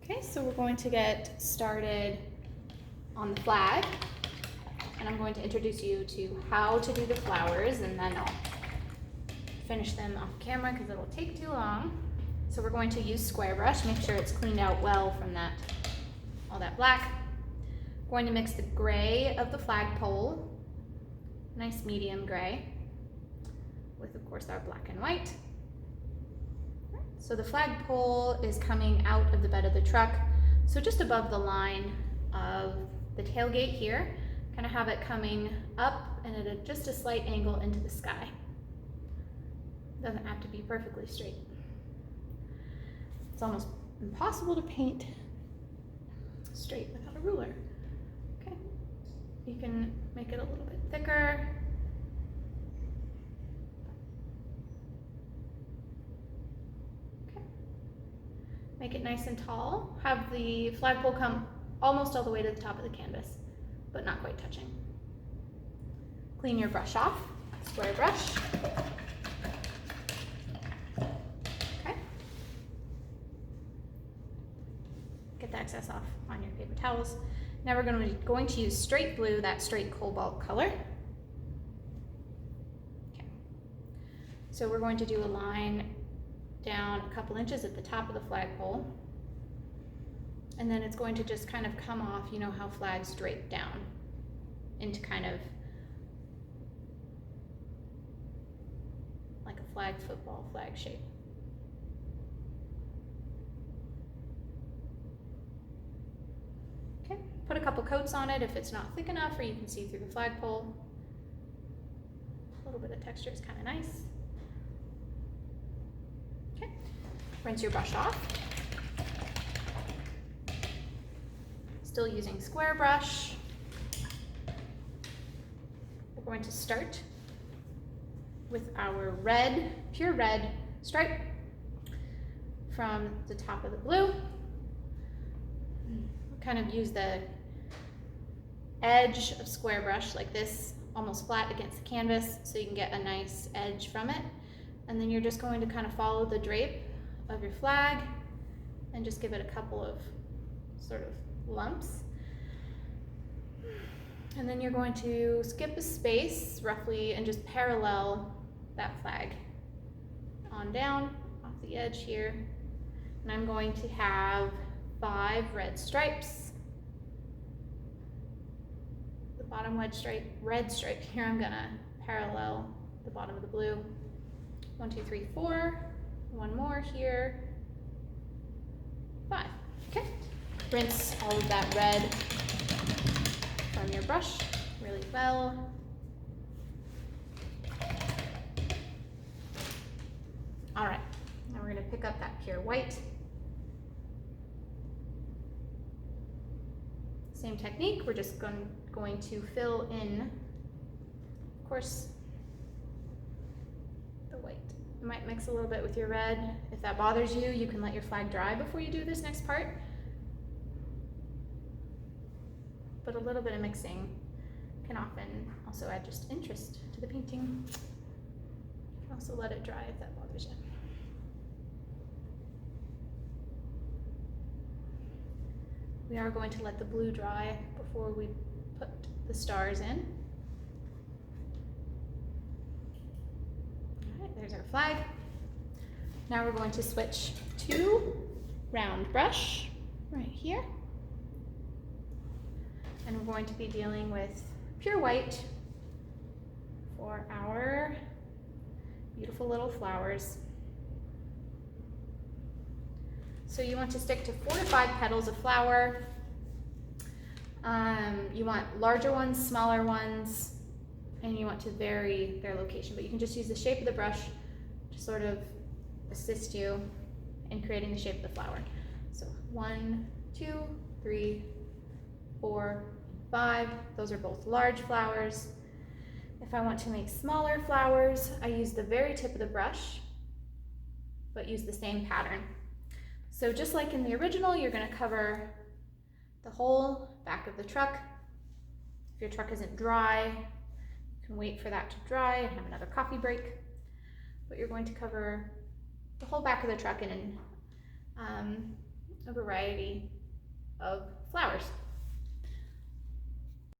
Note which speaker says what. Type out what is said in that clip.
Speaker 1: Okay, so we're going to get started on the flag, and I'm going to introduce you to how to do the flowers, and then I'll finish them off camera because it'll take too long. So we're going to use square brush, make sure it's cleaned out well from all that black. We're going to mix the gray of the flagpole, nice medium gray, with of course our black and white. So the flagpole is coming out of the bed of the truck, so just above the line of the tailgate here. Kind of have it coming up and at just a slight angle into the sky. Doesn't have to be perfectly straight. It's almost impossible to paint straight without a ruler. Okay, you can make it a little bit thicker. Make it nice and tall. Have the flagpole come almost all the way to the top of the canvas, but not quite touching. Clean your brush off, square brush. Okay. Get the excess off on your paper towels. Now we're going to use straight blue, that straight cobalt color. Okay. So we're going to do a line down a couple inches at the top of the flagpole, and then it's going to just kind of come off, you know how flags drape down into kind of like a football flag shape. Okay, put a couple coats on it if it's not thick enough or you can see through the flagpole. A little bit of texture is kind of nice. Okay, rinse your brush off. Still using square brush. We're going to start with our red, pure red stripe from the top of the blue. We'll kind of use the edge of square brush like this, almost flat against the canvas, so you can get a nice edge from it. And then you're just going to kind of follow the drape of your flag and just give it a couple of sort of lumps. And then you're going to skip a space roughly and just parallel that flag on down off the edge here. And I'm going to have 5 red stripes. The bottom red stripe here, I'm gonna parallel the bottom of the blue. 1, 2, 3, 4. One more here. 5. Okay. Rinse all of that red from your brush really well. All right. Now we're going to pick up that pure white. Same technique. We're just going to fill in, of course, the white. You might mix a little bit with your red. If that bothers you, you can let your flag dry before you do this next part. But a little bit of mixing can often also add just interest to the painting. You can also let it dry if that bothers you. We are going to let the blue dry before we put the stars in. There's our flag. Now we're going to switch to round brush right here. And we're going to be dealing with pure white for our beautiful little flowers. So you want to stick to 4 to 5 petals of flower. You want larger ones, smaller ones, and you want to vary their location, but you can just use the shape of the brush to sort of assist you in creating the shape of the flower. So 1, 2, 3, 4, 5. Those are both large flowers. If I want to make smaller flowers, I use the very tip of the brush, but use the same pattern. So just like in the original, you're going to cover the whole back of the truck. If your truck isn't dry, you can wait for that to dry and have another coffee break. But you're going to cover the whole back of the truck in a variety of